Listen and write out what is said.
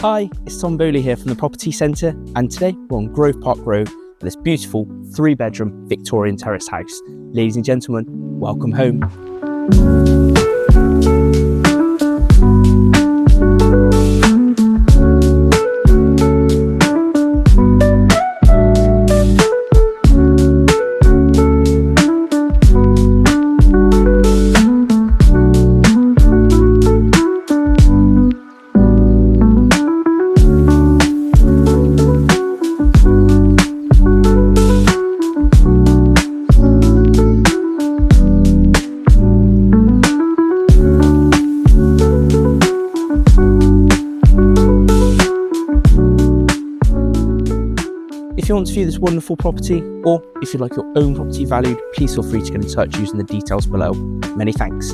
Hi, it's Tom Bowley here from the Property Centre, and today we're on Grove Park Road for this beautiful 3-bedroom Victorian terrace house. Ladies and gentlemen, welcome home. If you want to view this wonderful property, or if you'd like your own property valued, please feel free to get in touch using the details below. Many thanks.